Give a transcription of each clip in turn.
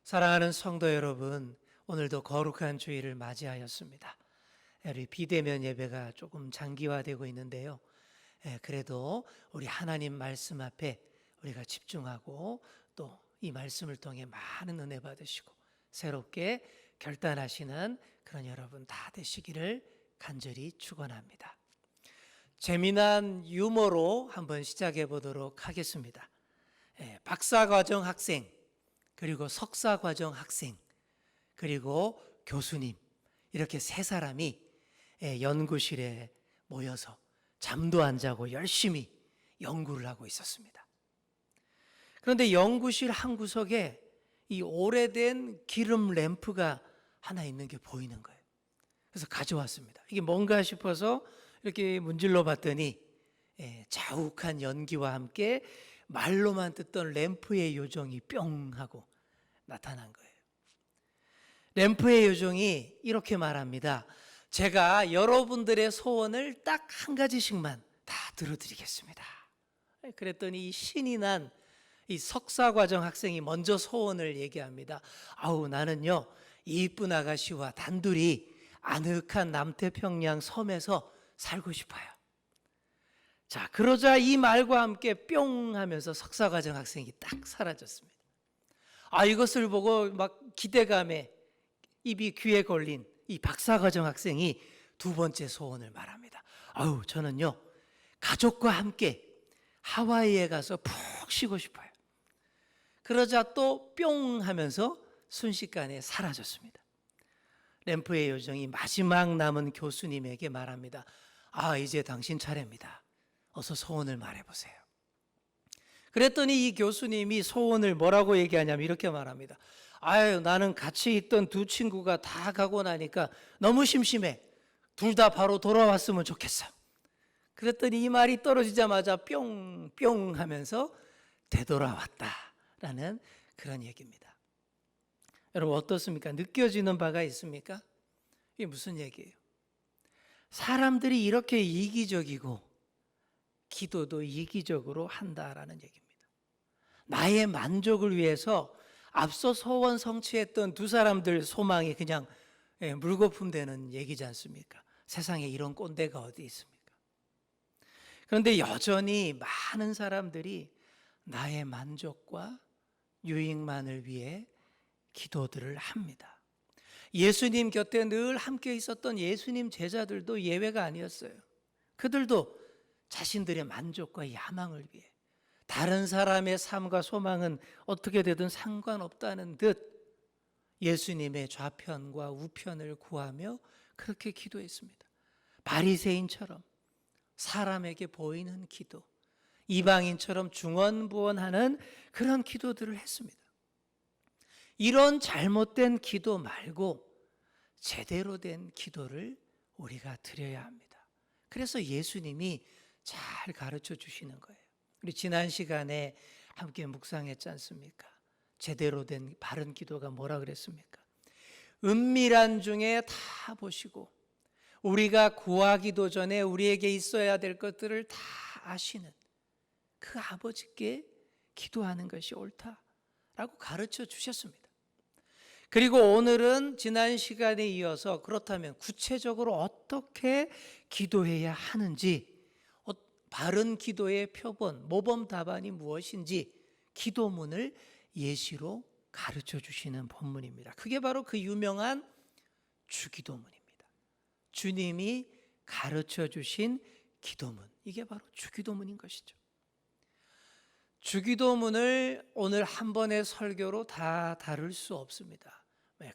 사랑하는 성도 여러분, 오늘도 거룩한 주일을 맞이하였습니다. 우리 비대면 예배가 조금 장기화되고 있는데요. 그래도 우리 하나님 말씀 앞에 우리가 집중하고 또 이 말씀을 통해 많은 은혜 받으시고 새롭게 결단하시는 그런 여러분 다 되시기를 간절히 축원합니다. 재미난 유머로 한번 시작해 보도록 하겠습니다. 박사과정 학생, 그리고 석사과정 학생, 그리고 교수님, 이렇게 세 사람이 연구실에 모여서 잠도 안 자고 열심히 연구를 하고 있었습니다. 그런데 연구실 한 구석에 이 오래된 기름 램프가 하나 있는 게 보이는 거예요. 그래서 가져왔습니다. 이게 뭔가 싶어서 이렇게 문질러 봤더니 자욱한 연기와 함께 말로만 듣던 램프의 요정이 뿅 하고 나타난 거예요. 램프의 요정이 이렇게 말합니다. 제가 여러분들의 소원을 딱 한 가지씩만 다 들어드리겠습니다. 그랬더니 이 신이 난 이 석사과정 학생이 먼저 소원을 얘기합니다. 나는요, 이쁜 아가씨와 단둘이 아늑한 남태평양 섬에서 살고 싶어요. 자, 그러자 이 말과 함께 뿅 하면서 석사과정 학생이 딱 사라졌습니다. 이것을 보고 막 기대감에 입이 귀에 걸린 이 박사과정 학생이 두 번째 소원을 말합니다. 저는요, 가족과 함께 하와이에 가서 푹 쉬고 싶어요. 그러자 또 뿅 하면서 순식간에 사라졌습니다. 램프의 요정이 마지막 남은 교수님에게 말합니다. 이제 당신 차례입니다. 어서 소원을 말해보세요. 그랬더니 이 교수님이 소원을 뭐라고 얘기하냐면 이렇게 말합니다. 나는 같이 있던 두 친구가 다 가고 나니까 너무 심심해. 둘 다 바로 돌아왔으면 좋겠어. 그랬더니 이 말이 떨어지자마자 뿅뿅 하면서 되돌아왔다라는 그런 얘기입니다. 여러분 어떻습니까? 느껴지는 바가 있습니까? 이게 무슨 얘기예요? 사람들이 이렇게 이기적이고 기도도 이기적으로 한다라는 얘기입니다. 나의 만족을 위해서 앞서 소원 성취했던 두 사람들 소망이 그냥 물거품 되는 얘기지 않습니까? 세상에 이런 꼰대가 어디 있습니까? 그런데 여전히 많은 사람들이 나의 만족과 유익만을 위해 기도들을 합니다. 예수님 곁에 늘 함께 있었던 예수님 제자들도 예외가 아니었어요. 그들도 자신들의 만족과 야망을 위해 다른 사람의 삶과 소망은 어떻게 되든 상관없다는 듯 예수님의 좌편과 우편을 구하며 그렇게 기도했습니다. 바리새인처럼 사람에게 보이는 기도, 이방인처럼 중언부언하는 그런 기도들을 했습니다. 이런 잘못된 기도 말고 제대로 된 기도를 우리가 드려야 합니다. 그래서 예수님이 잘 가르쳐 주시는 거예요. 우리 지난 시간에 함께 묵상했지 않습니까? 제대로 된 바른 기도가 뭐라 그랬습니까? 은밀한 중에 다 보시고 우리가 구하기도 전에 우리에게 있어야 될 것들을 다 아시는 그 아버지께 기도하는 것이 옳다라고 가르쳐 주셨습니다. 그리고 오늘은 지난 시간에 이어서 그렇다면 구체적으로 어떻게 기도해야 하는지, 바른 기도의 표본, 모범 답안이 무엇인지 기도문을 예시로 가르쳐 주시는 본문입니다. 그게 바로 그 유명한 주기도문입니다. 주님이 가르쳐 주신 기도문, 이게 바로 주기도문인 것이죠. 주기도문을 오늘 한 번의 설교로 다 다룰 수 없습니다.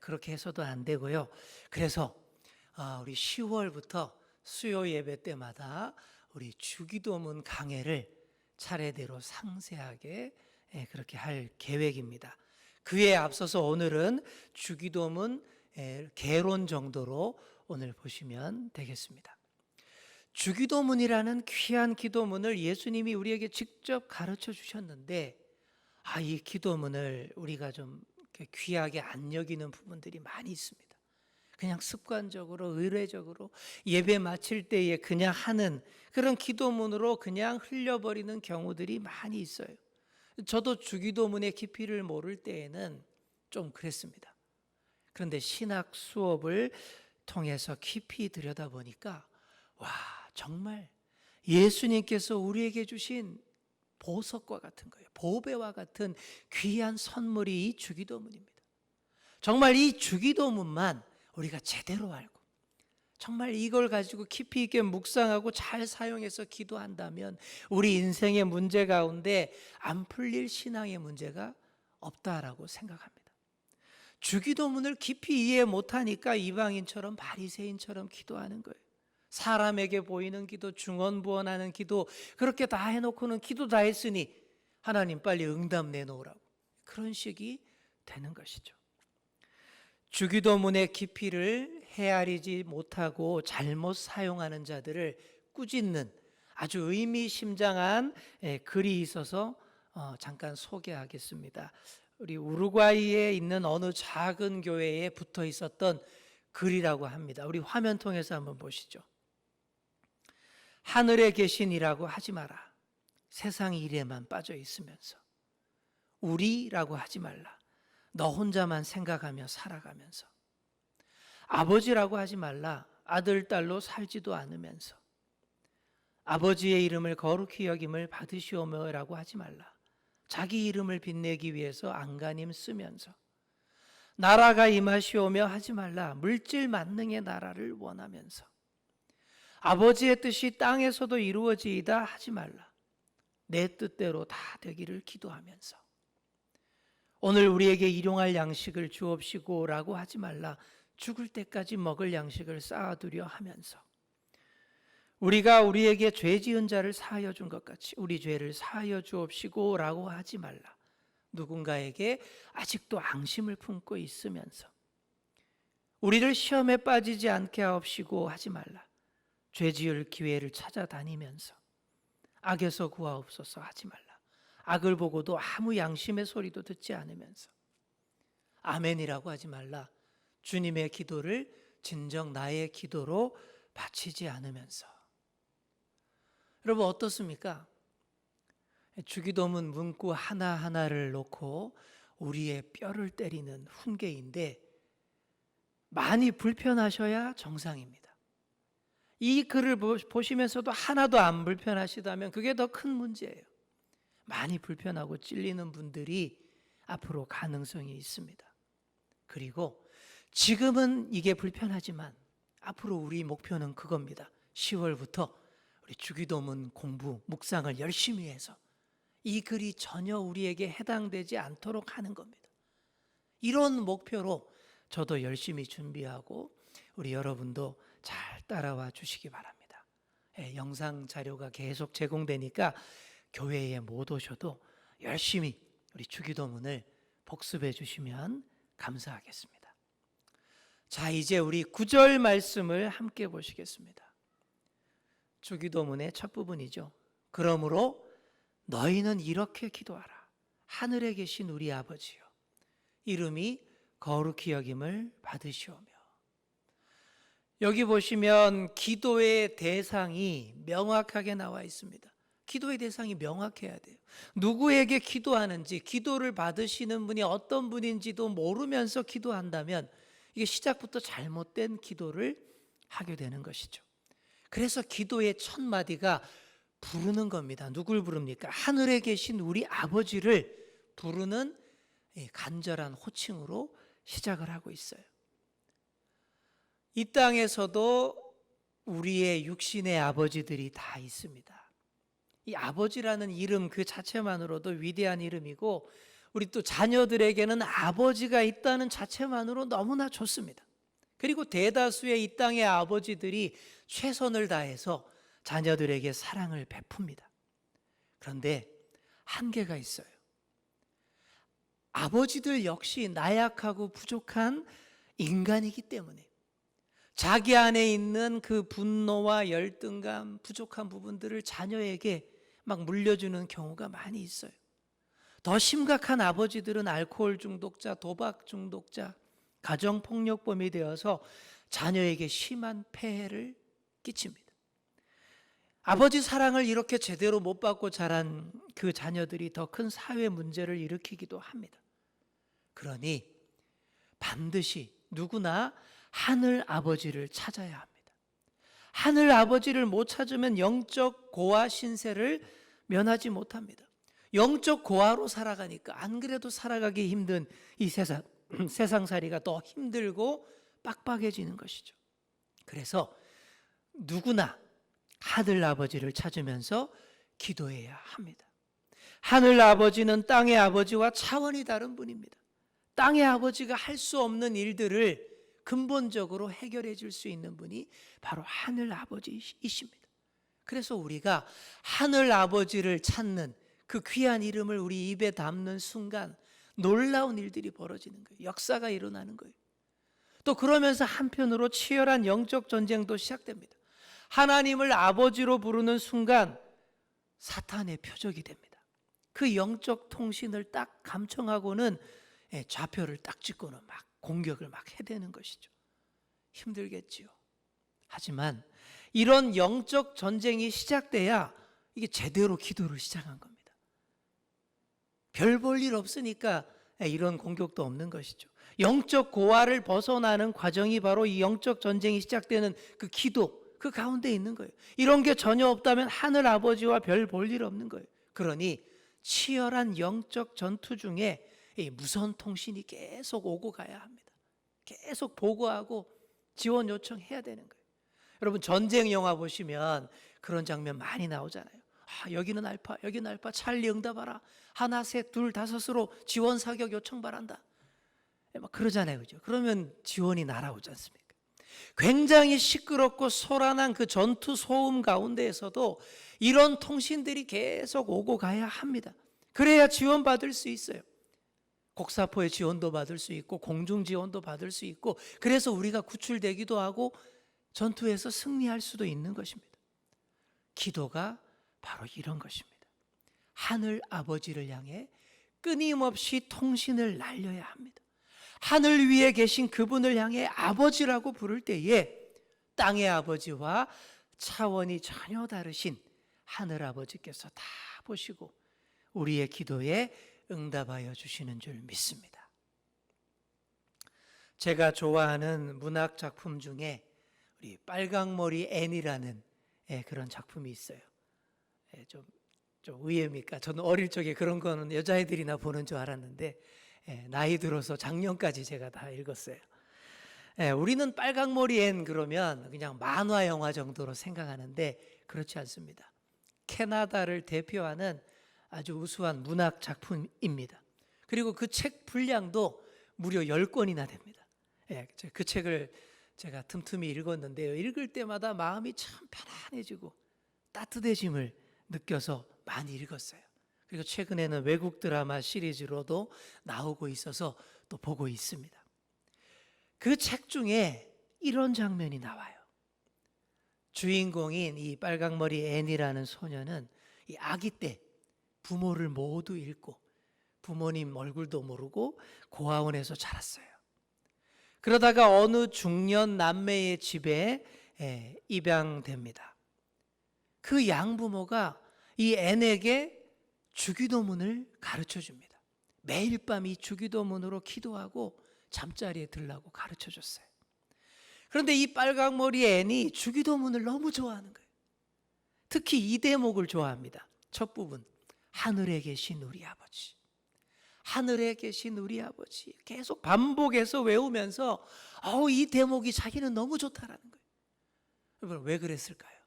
그렇게 해서도 안 되고요. 그래서 우리 10월부터 수요 예배 때마다 우리 주기도문 강해를 차례대로 상세하게 그렇게 할 계획입니다. 그에 앞서서 오늘은 주기도문 개론 정도로 오늘 보시면 되겠습니다. 주기도문이라는 귀한 기도문을 예수님이 우리에게 직접 가르쳐 주셨는데 이 기도문을 우리가 좀 귀하게 안 여기는 부분들이 많이 있습니다. 그냥 습관적으로 의례적으로 예배 마칠 때에 그냥 하는 그런 기도문으로 그냥 흘려버리는 경우들이 많이 있어요. 저도 주기도문의 깊이를 모를 때에는 좀 그랬습니다. 그런데 신학 수업을 통해서 깊이 들여다보니까 와, 정말 예수님께서 우리에게 주신 보석과 같은 거예요. 보배와 같은 귀한 선물이 이 주기도문입니다. 정말 이 주기도문만 우리가 제대로 알고 정말 이걸 가지고 깊이 있게 묵상하고 잘 사용해서 기도한다면 우리 인생의 문제 가운데 안 풀릴 신앙의 문제가 없다라고 생각합니다. 주기도문을 깊이 이해 못하니까 이방인처럼 바리새인처럼 기도하는 거예요. 사람에게 보이는 기도, 중언부언하는 기도, 그렇게 다 해놓고는 기도 다 했으니 하나님 빨리 응답 내놓으라고, 그런 식이 되는 것이죠. 주기도문의 깊이를 헤아리지 못하고 잘못 사용하는 자들을 꾸짖는 아주 의미심장한 글이 있어서 잠깐 소개하겠습니다. 우리 우루과이에 있는 어느 작은 교회에 붙어 있었던 글이라고 합니다. 우리 화면 통해서 한번 보시죠. 하늘에 계신 이라고 하지 마라. 세상 일에만 빠져 있으면서. 우리라고 하지 말라. 너 혼자만 생각하며 살아가면서. 아버지라고 하지 말라. 아들, 딸로 살지도 않으면서. 아버지의 이름을 거룩히 여김을 받으시오며라고 하지 말라. 자기 이름을 빛내기 위해서 안간힘 쓰면서. 나라가 임하시오며 하지 말라. 물질 만능의 나라를 원하면서. 아버지의 뜻이 땅에서도 이루어지이다 하지 말라. 내 뜻대로 다 되기를 기도하면서. 오늘 우리에게 일용할 양식을 주옵시고 라고 하지 말라. 죽을 때까지 먹을 양식을 쌓아두려 하면서. 우리가 우리에게 죄 지은 자를 사하여 준 것 같이 우리 죄를 사하여 주옵시고 라고 하지 말라. 누군가에게 아직도 앙심을 품고 있으면서. 우리를 시험에 빠지지 않게 하옵시고 하지 말라. 죄 지을 기회를 찾아다니면서. 악에서 구하옵소서 하지 말라. 악을 보고도 아무 양심의 소리도 듣지 않으면서. 아멘이라고 하지 말라. 주님의 기도를 진정 나의 기도로 바치지 않으면서. 여러분 어떻습니까? 주기도문 문구 하나하나를 놓고 우리의 뼈를 때리는 훈계인데 많이 불편하셔야 정상입니다. 이 글을 보시면서도 하나도 안 불편하시다면 그게 더 큰 문제예요. 많이 불편하고 찔리는 분들이 앞으로 가능성이 있습니다. 그리고 지금은 이게 불편하지만 앞으로 우리 목표는 그겁니다. 10월부터 우리 주기도문 공부, 묵상을 열심히 해서 이 글이 전혀 우리에게 해당되지 않도록 하는 겁니다. 이런 목표로 저도 열심히 준비하고 우리 여러분도 잘 따라와 주시기 바랍니다. 영상 자료가 계속 제공되니까 교회에 못 오셔도 열심히 우리 주기도문을 복습해 주시면 감사하겠습니다. 자, 이제 우리 9절 말씀을 함께 보시겠습니다. 주기도문의 첫 부분이죠. 그러므로 너희는 이렇게 기도하라. 하늘에 계신 우리 아버지여, 이름이 거룩히 여김을 받으시오며. 여기 보시면 기도의 대상이 명확하게 나와 있습니다. 기도의 대상이 명확해야 돼요. 누구에게 기도하는지, 기도를 받으시는 분이 어떤 분인지도 모르면서 기도한다면 이게 시작부터 잘못된 기도를 하게 되는 것이죠. 그래서 기도의 첫 마디가 부르는 겁니다. 누굴 부릅니까? 하늘에 계신 우리 아버지를 부르는 간절한 호칭으로 시작을 하고 있어요. 이 땅에서도 우리의 육신의 아버지들이 다 있습니다. 이 아버지라는 이름 그 자체만으로도 위대한 이름이고 우리 또 자녀들에게는 아버지가 있다는 자체만으로 너무나 좋습니다. 그리고 대다수의 이 땅의 아버지들이 최선을 다해서 자녀들에게 사랑을 베풉니다. 그런데 한계가 있어요. 아버지들 역시 나약하고 부족한 인간이기 때문에 자기 안에 있는 그 분노와 열등감, 부족한 부분들을 자녀에게 막 물려주는 경우가 많이 있어요. 더 심각한 아버지들은 알코올 중독자, 도박 중독자, 가정폭력범이 되어서 자녀에게 심한 폐해를 끼칩니다. 아버지 사랑을 이렇게 제대로 못 받고 자란 그 자녀들이 더 큰 사회 문제를 일으키기도 합니다. 그러니 반드시 누구나 하늘 아버지를 찾아야 합니다. 하늘 아버지를 못 찾으면 영적 고아 신세를 면하지 못합니다. 영적 고아로 살아가니까 안 그래도 살아가기 힘든 이 세상살이가 더 힘들고 빡빡해지는 것이죠. 그래서 누구나 하늘 아버지를 찾으면서 기도해야 합니다. 하늘 아버지는 땅의 아버지와 차원이 다른 분입니다. 땅의 아버지가 할 수 없는 일들을 근본적으로 해결해 줄 수 있는 분이 바로 하늘 아버지이십니다. 그래서 우리가 하늘 아버지를 찾는 그 귀한 이름을 우리 입에 담는 순간 놀라운 일들이 벌어지는 거예요. 역사가 일어나는 거예요. 또 그러면서 한편으로 치열한 영적 전쟁도 시작됩니다. 하나님을 아버지로 부르는 순간 사탄의 표적이 됩니다. 그 영적 통신을 딱 감청하고는 좌표를 딱 찍고는 막 공격을 막 해대는 것이죠. 힘들겠지요. 하지만 이런 영적 전쟁이 시작돼야 이게 제대로 기도를 시작한 겁니다. 별 볼 일 없으니까 이런 공격도 없는 것이죠. 영적 고아를 벗어나는 과정이 바로 이 영적 전쟁이 시작되는 그 기도, 그 가운데 있는 거예요. 이런 게 전혀 없다면 하늘 아버지와 별 볼 일 없는 거예요. 그러니 치열한 영적 전투 중에 이 무선 통신이 계속 오고 가야 합니다. 계속 보고하고 지원 요청해야 되는 거예요. 여러분 전쟁 영화 보시면 그런 장면 많이 나오잖아요. 여기는 알파, 여기는 알파, 찰리 응답하라. 하나, 셋, 둘, 다섯으로 지원 사격 요청 바란다. 막 그러잖아요, 그죠? 그러면 지원이 날아오지 않습니까? 굉장히 시끄럽고 소란한 그 전투 소음 가운데에서도 이런 통신들이 계속 오고 가야 합니다. 그래야 지원받을 수 있어요. 곡사포의 지원도 받을 수 있고 공중 지원도 받을 수 있고 그래서 우리가 구출되기도 하고 전투에서 승리할 수도 있는 것입니다. 기도가 바로 이런 것입니다. 하늘 아버지를 향해 끊임없이 통신을 날려야 합니다. 하늘 위에 계신 그분을 향해 아버지라고 부를 때에 땅의 아버지와 차원이 전혀 다르신 하늘 아버지께서 다 보시고 우리의 기도에 응답하여 주시는 줄 믿습니다. 제가 좋아하는 문학 작품 중에 우리 빨강머리 앤이라는 그런 작품이 있어요. 좀 의외입니까? 저는 어릴 적에 그런 거는 여자애들이나 보는 줄 알았는데 나이 들어서 작년까지 제가 다 읽었어요. 우리는 빨강머리 앤 그러면 그냥 만화 영화 정도로 생각하는데 그렇지 않습니다. 캐나다를 대표하는 아주 우수한 문학 작품입니다. 그리고 그 책 분량도 무려 10권이나 됩니다. 그 책을 제가 틈틈이 읽었는데요. 읽을 때마다 마음이 참 편안해지고 따뜻해짐을 느껴서 많이 읽었어요. 그리고 최근에는 외국 드라마 시리즈로도 나오고 있어서 또 보고 있습니다. 그 책 중에 이런 장면이 나와요. 주인공인 이 빨강머리 앤이라는 소녀는 이 아기 때 부모를 모두 잃고 부모님 얼굴도 모르고 고아원에서 자랐어요. 그러다가 어느 중년 남매의 집에 입양됩니다. 그 양부모가 이 앤에게 주기도문을 가르쳐 줍니다. 매일 밤 이 주기도문으로 기도하고 잠자리에 들라고 가르쳐 줬어요. 그런데 이 빨강머리 앤이 주기도문을 너무 좋아하는 거예요. 특히 이 대목을 좋아합니다. 첫 부분, 하늘에 계신 우리 아버지, 하늘에 계신 우리 아버지 계속 반복해서 외우면서 이 대목이 자기는 너무 좋다라는 거예요. 여러분 왜 그랬을까요?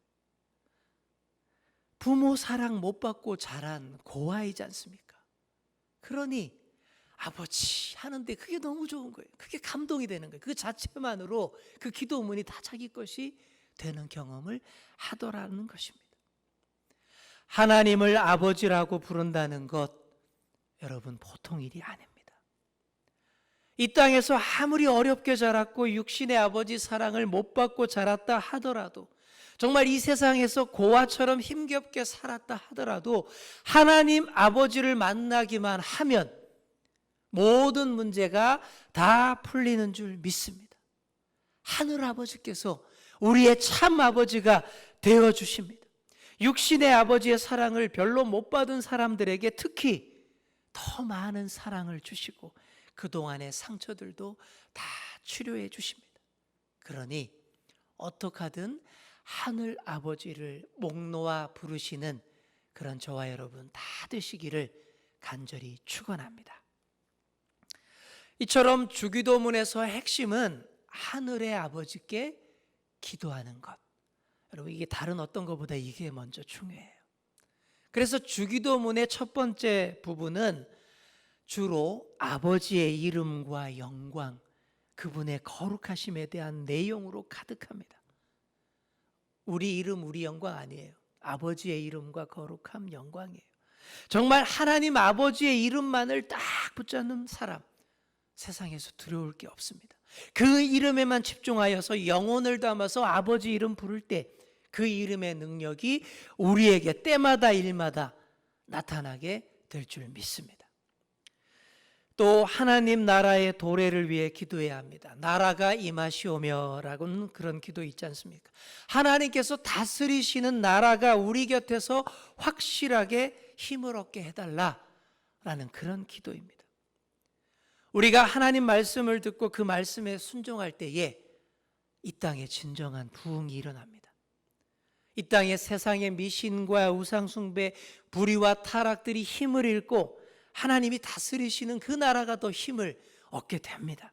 부모 사랑 못 받고 자란 고아이지 않습니까? 그러니 아버지 하는데 그게 너무 좋은 거예요. 그게 감동이 되는 거예요. 그 자체만으로 그 기도문이 다 자기 것이 되는 경험을 하더라는 것입니다. 하나님을 아버지라고 부른다는 것, 여러분 보통 일이 아닙니다. 이 땅에서 아무리 어렵게 자랐고 육신의 아버지 사랑을 못 받고 자랐다 하더라도, 정말 이 세상에서 고아처럼 힘겹게 살았다 하더라도 하나님 아버지를 만나기만 하면 모든 문제가 다 풀리는 줄 믿습니다. 하늘 아버지께서 우리의 참 아버지가 되어주십니다. 육신의 아버지의 사랑을 별로 못 받은 사람들에게 특히 더 많은 사랑을 주시고 그동안의 상처들도 다 치료해 주십니다. 그러니 어떻게 하든 하늘 아버지를 목 놓아 부르시는 그런 저와 여러분 다 되시기를 간절히 축원합니다. 이처럼 주기도문에서 핵심은 하늘의 아버지께 기도하는 것. 여러분 이게 다른 어떤 것보다 이게 먼저 중요해요. 그래서 주기도문의 첫 번째 부분은 주로 아버지의 이름과 영광, 그분의 거룩하심에 대한 내용으로 가득합니다. 우리 이름, 우리 영광 아니에요. 아버지의 이름과 거룩함, 영광이에요. 정말 하나님 아버지의 이름만을 딱 붙잡는 사람, 세상에서 두려울 게 없습니다. 그 이름에만 집중하여서 영혼을 담아서 아버지 이름 부를 때 그 이름의 능력이 우리에게 때마다 일마다 나타나게 될 줄 믿습니다. 또 하나님 나라의 도래를 위해 기도해야 합니다. 나라가 임하시오며 라고는 그런 기도 있지 않습니까? 하나님께서 다스리시는 나라가 우리 곁에서 확실하게 힘을 얻게 해달라라는 그런 기도입니다. 우리가 하나님 말씀을 듣고 그 말씀에 순종할 때에 이 땅에 진정한 부흥이 일어납니다. 이 땅에 세상의 미신과 우상숭배, 불의와 타락들이 힘을 잃고 하나님이 다스리시는 그 나라가 더 힘을 얻게 됩니다.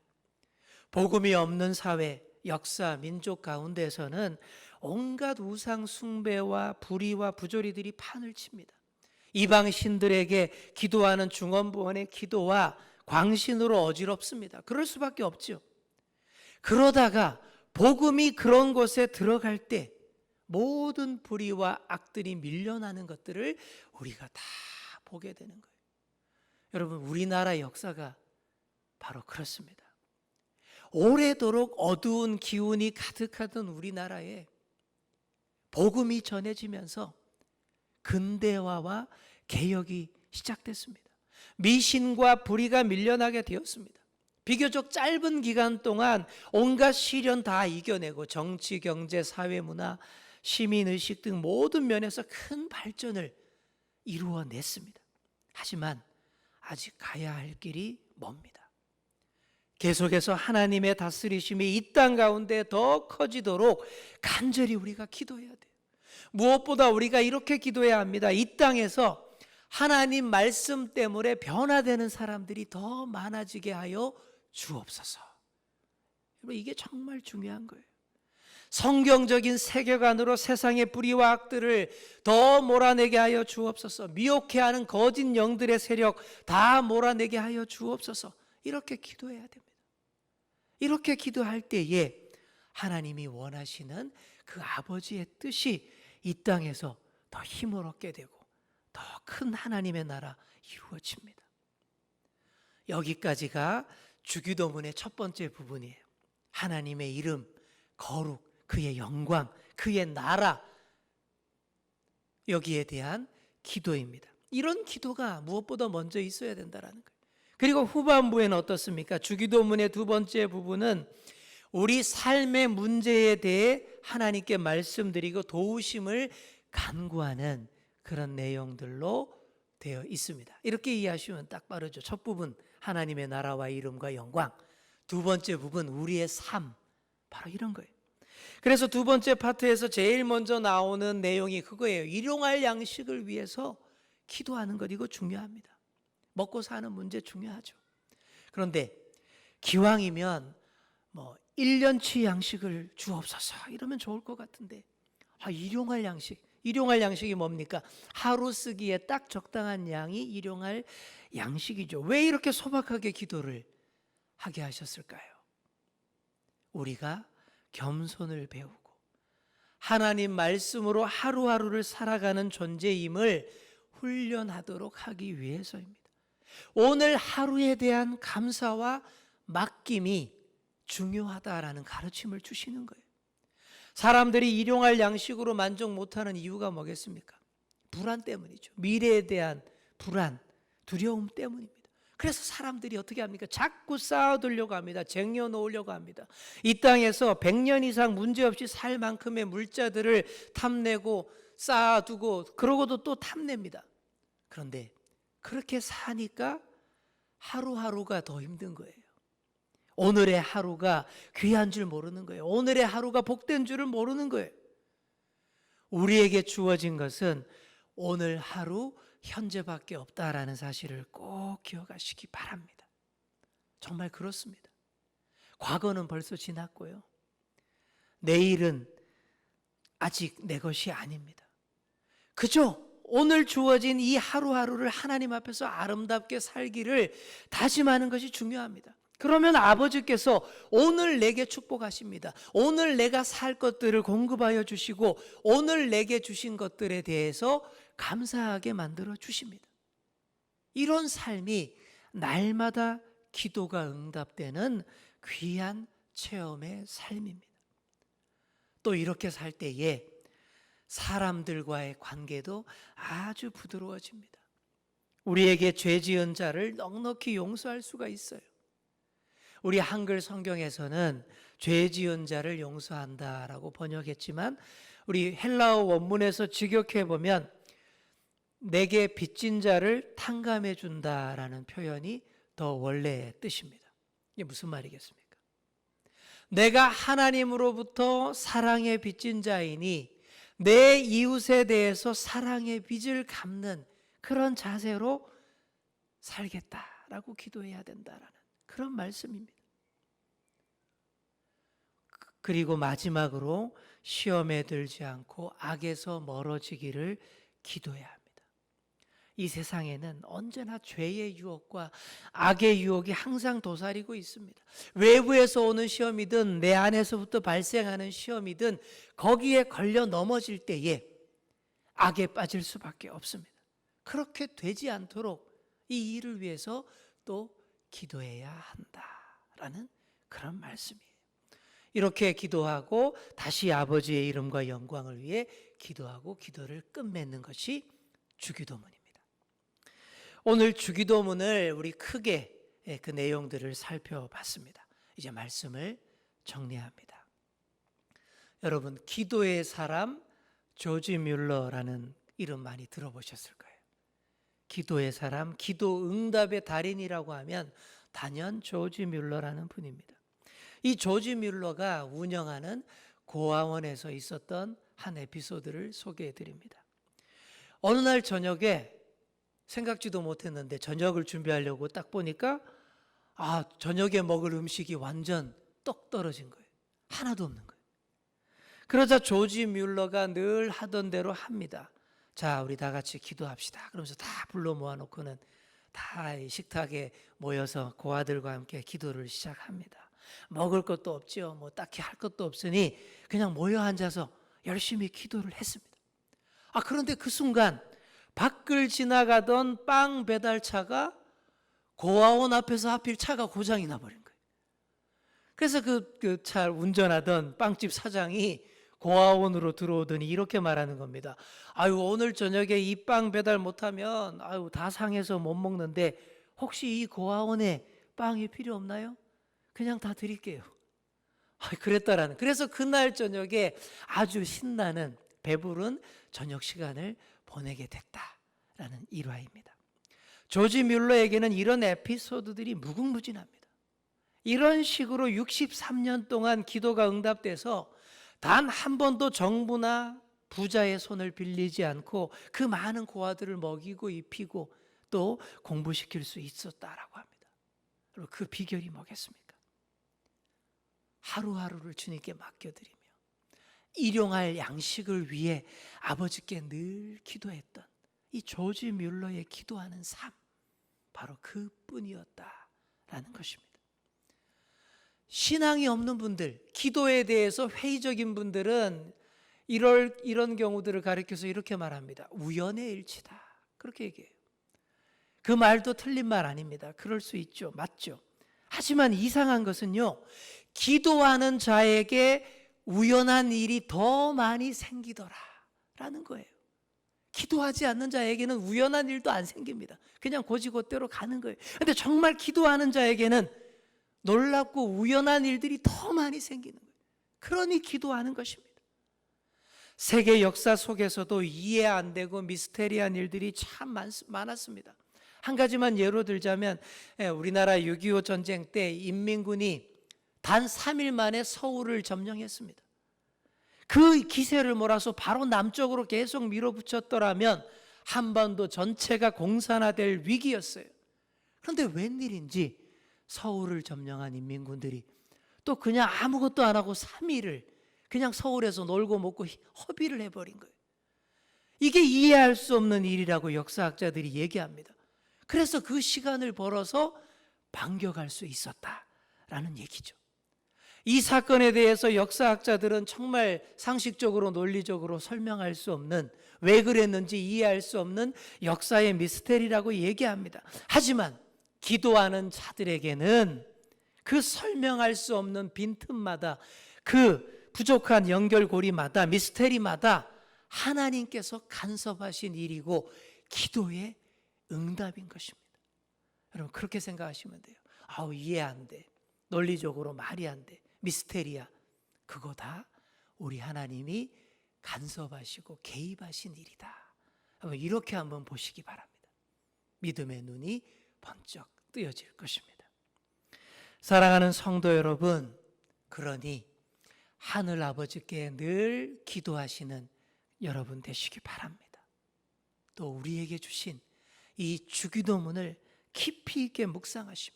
복음이 없는 사회, 역사, 민족 가운데서는 온갖 우상숭배와 불의와 부조리들이 판을 칩니다. 이방 신들에게 기도하는 중언부언의 기도와 광신으로 어지럽습니다. 그럴 수밖에 없죠. 그러다가 복음이 그런 곳에 들어갈 때 모든 불의와 악들이 밀려나는 것들을 우리가 다 보게 되는 거예요. 여러분 우리나라 역사가 바로 그렇습니다. 오래도록 어두운 기운이 가득하던 우리나라에 복음이 전해지면서 근대화와 개혁이 시작됐습니다. 미신과 불의가 밀려나게 되었습니다. 비교적 짧은 기간 동안 온갖 시련 다 이겨내고 정치, 경제, 사회, 문화, 시민의식 등 모든 면에서 큰 발전을 이루어냈습니다. 하지만 아직 가야 할 길이 멉니다. 계속해서 하나님의 다스리심이 이 땅 가운데 더 커지도록 간절히 우리가 기도해야 돼요. 무엇보다 우리가 이렇게 기도해야 합니다. 이 땅에서 하나님 말씀 때문에 변화되는 사람들이 더 많아지게 하여 주옵소서. 여러분 이게 정말 중요한 거예요. 성경적인 세계관으로 세상의 불의와 악들을 더 몰아내게 하여 주옵소서. 미혹해 하는 거짓 영들의 세력 다 몰아내게 하여 주옵소서. 이렇게 기도해야 됩니다. 이렇게 기도할 때에 하나님이 원하시는 그 아버지의 뜻이 이 땅에서 더 힘을 얻게 되고 더 큰 하나님의 나라 이루어집니다. 여기까지가 주기도문의 첫 번째 부분이에요. 하나님의 이름, 거룩, 그의 영광, 그의 나라, 여기에 대한 기도입니다. 이런 기도가 무엇보다 먼저 있어야 된다는 거예요. 그리고 후반부에는 어떻습니까? 주기도문의 두 번째 부분은 우리 삶의 문제에 대해 하나님께 말씀드리고 도우심을 간구하는 그런 내용들로 되어 있습니다. 이렇게 이해하시면 딱 빠르죠. 첫 부분 하나님의 나라와 이름과 영광, 두 번째 부분 우리의 삶, 바로 이런 거예요. 그래서 두 번째 파트에서 제일 먼저 나오는 내용이 그거예요. 일용할 양식을 위해서 기도하는 것, 이거 중요합니다. 먹고 사는 문제 중요하죠. 그런데 기왕이면 1년치 양식을 주옵소서 이러면 좋을 것 같은데 일용할 양식이 뭡니까? 하루 쓰기에 딱 적당한 양이 일용할 양식이죠. 왜 이렇게 소박하게 기도를 하게 하셨을까요? 우리가 겸손을 배우고 하나님 말씀으로 하루하루를 살아가는 존재임을 훈련하도록 하기 위해서입니다. 오늘 하루에 대한 감사와 맡김이 중요하다라는 가르침을 주시는 거예요. 사람들이 일용할 양식으로 만족 못하는 이유가 뭐겠습니까? 불안 때문이죠. 미래에 대한 불안, 두려움 때문입니다. 그래서 사람들이 어떻게 합니까? 자꾸 쌓아두려고 합니다. 쟁여놓으려고 합니다. 이 땅에서 100년 이상 문제없이 살 만큼의 물자들을 탐내고 쌓아두고 그러고도 또 탐냅니다. 그런데 그렇게 사니까 하루하루가 더 힘든 거예요. 오늘의 하루가 귀한 줄 모르는 거예요. 오늘의 하루가 복된 줄을 모르는 거예요. 우리에게 주어진 것은 오늘 하루 현재밖에 없다라는 사실을 꼭 기억하시기 바랍니다. 정말 그렇습니다. 과거는 벌써 지났고요. 내일은 아직 내 것이 아닙니다. 그저 오늘 주어진 이 하루하루를 하나님 앞에서 아름답게 살기를 다짐하는 것이 중요합니다. 그러면 아버지께서 오늘 내게 축복하십니다. 오늘 내가 살 것들을 공급하여 주시고 오늘 내게 주신 것들에 대해서 감사하게 만들어 주십니다. 이런 삶이 날마다 기도가 응답되는 귀한 체험의 삶입니다. 또 이렇게 살 때에 사람들과의 관계도 아주 부드러워집니다. 우리에게 죄 지은 자를 넉넉히 용서할 수가 있어요. 우리 한글 성경에서는 죄 지은 자를 용서한다라고 번역했지만 우리 헬라어 원문에서 직역해 보면 내게 빚진 자를 탕감해 준다라는 표현이 더 원래의 뜻입니다. 이게 무슨 말이겠습니까? 내가 하나님으로부터 사랑에 빚진 자이니 내 이웃에 대해서 사랑의 빚을 갚는 그런 자세로 살겠다라고 기도해야 된다라는 그런 말씀입니다. 그리고 마지막으로 시험에 들지 않고 악에서 멀어지기를 기도해야 합니다. 이 세상에는 언제나 죄의 유혹과 악의 유혹이 항상 도사리고 있습니다. 외부에서 오는 시험이든 내 안에서부터 발생하는 시험이든 거기에 걸려 넘어질 때에 악에 빠질 수밖에 없습니다. 그렇게 되지 않도록 이 일을 위해서 또 기도해야 한다라는 그런 말씀이에요. 이렇게 기도하고 다시 아버지의 이름과 영광을 위해 기도하고 기도를 끝맺는 것이 주기도문입니다. 오늘 주기도문을 우리 크게 그 내용들을 살펴봤습니다. 이제 말씀을 정리합니다. 여러분, 기도의 사람 조지 뮬러라는 이름 많이 들어보셨을 거예요. 기도의 사람, 기도 응답의 달인이라고 하면 단연 조지 뮬러라는 분입니다. 이 조지 뮬러가 운영하는 고아원에서 있었던 한 에피소드를 소개해 드립니다. 어느 날 저녁에 생각지도 못했는데 저녁을 준비하려고 딱 보니까 저녁에 먹을 음식이 완전 떡 떨어진 거예요. 하나도 없는 거예요. 그러자 조지 뮬러가 늘 하던 대로 합니다. 자, 우리 다 같이 기도합시다. 그러면서 다 불러 모아놓고는 다 식탁에 모여서 고아들과 함께 기도를 시작합니다. 먹을 것도 없지요. 뭐 딱히 할 것도 없으니 그냥 모여 앉아서 열심히 기도를 했습니다. 그런데 그 순간 밖을 지나가던 빵 배달차가 고아원 앞에서 하필 차가 고장이 나버린 거예요. 그래서 그 차 운전하던 빵집 사장이 고아원으로 들어오더니 이렇게 말하는 겁니다. 오늘 저녁에 이 빵 배달 못하면 다 상해서 못 먹는데 혹시 이 고아원에 빵이 필요 없나요? 그냥 다 드릴게요. 그랬다라는. 그래서 그날 저녁에 아주 신나는 배부른 저녁 시간을 보내게 됐다라는 일화입니다. 조지 뮬러에게는 이런 에피소드들이 무궁무진합니다. 이런 식으로 63년 동안 기도가 응답돼서 단 한 번도 정부나 부자의 손을 빌리지 않고 그 많은 고아들을 먹이고 입히고 또 공부시킬 수 있었다라고 합니다. 그리고 그 비결이 뭐겠습니까? 하루하루를 주님께 맡겨드리며 일용할 양식을 위해 아버지께 늘 기도했던 이 조지 뮬러의 기도하는 삶, 바로 그뿐이었다라는 것입니다. 신앙이 없는 분들, 기도에 대해서 회의적인 분들은 이런 경우들을 가리켜서 이렇게 말합니다. 우연의 일치다. 그렇게 얘기해요. 그 말도 틀린 말 아닙니다. 그럴 수 있죠. 맞죠. 하지만 이상한 것은요, 기도하는 자에게 우연한 일이 더 많이 생기더라라는 거예요. 기도하지 않는 자에게는 우연한 일도 안 생깁니다. 그냥 곧이곧대로 가는 거예요. 그런데 정말 기도하는 자에게는 놀랍고 우연한 일들이 더 많이 생기는 거예요. 그러니 기도하는 것입니다. 세계 역사 속에서도 이해 안 되고 미스테리한 일들이 참 많았습니다. 한 가지만 예로 들자면 우리나라 6.25 전쟁 때 인민군이 단 3일 만에 서울을 점령했습니다. 그 기세를 몰아서 바로 남쪽으로 계속 밀어붙였더라면 한반도 전체가 공산화될 위기였어요. 그런데 웬일인지 서울을 점령한 인민군들이 또 그냥 아무것도 안 하고 3일을 그냥 서울에서 놀고 먹고 허비를 해버린 거예요. 이게 이해할 수 없는 일이라고 역사학자들이 얘기합니다. 그래서 그 시간을 벌어서 반격할 수 있었다라는 얘기죠. 이 사건에 대해서 역사학자들은 정말 상식적으로 논리적으로 설명할 수 없는, 왜 그랬는지 이해할 수 없는 역사의 미스테리라고 얘기합니다. 하지만 기도하는 자들에게는 그 설명할 수 없는 빈틈마다, 그 부족한 연결고리마다, 미스테리마다 하나님께서 간섭하신 일이고 기도의 응답인 것입니다. 여러분 그렇게 생각하시면 돼요. 아우 이해 안 돼, 논리적으로 말이 안 돼, 미스테리야. 그거 다 우리 하나님이 간섭하시고 개입하신 일이다. 이렇게 한번 보시기 바랍니다. 믿음의 눈이 번쩍 뜨여질 것입니다. 사랑하는 성도 여러분, 그러니 하늘 아버지께 늘 기도하시는 여러분 되시기 바랍니다. 또 우리에게 주신 이 주기도문을 깊이 있게 묵상하시며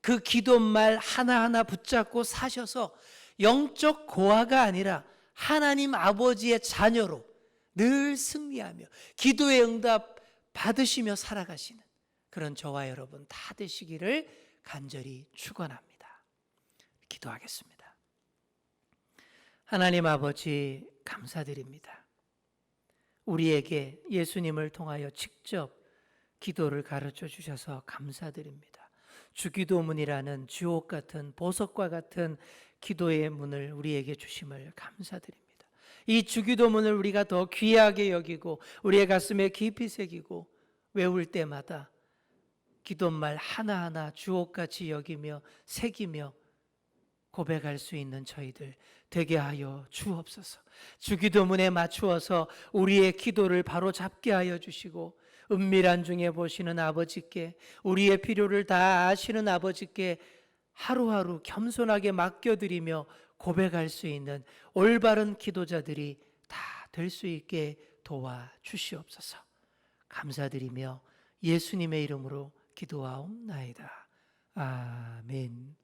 그 기도말 하나하나 붙잡고 사셔서 영적 고아가 아니라 하나님 아버지의 자녀로 늘 승리하며 기도의 응답 받으시며 살아가시는 그런 저와 여러분 다 되시기를 간절히 축원합니다. 기도하겠습니다. 하나님 아버지 감사드립니다. 우리에게 예수님을 통하여 직접 기도를 가르쳐 주셔서 감사드립니다. 주기도문이라는 주옥 같은 보석과 같은 기도의 문을 우리에게 주심을 감사드립니다. 이 주기도문을 우리가 더 귀하게 여기고 우리의 가슴에 깊이 새기고 외울 때마다 기도말 하나하나 주옥같이 여기며 새기며 고백할 수 있는 저희들 되게 하여 주옵소서. 주기도문에 맞추어서 우리의 기도를 바로 잡게 하여 주시고 은밀한 중에 보시는 아버지께, 우리의 필요를 다 아시는 아버지께 하루하루 겸손하게 맡겨드리며 고백할 수 있는 올바른 기도자들이 다 될 수 있게 도와주시옵소서. 감사드리며 예수님의 이름으로 기도하옵나이다. 아멘.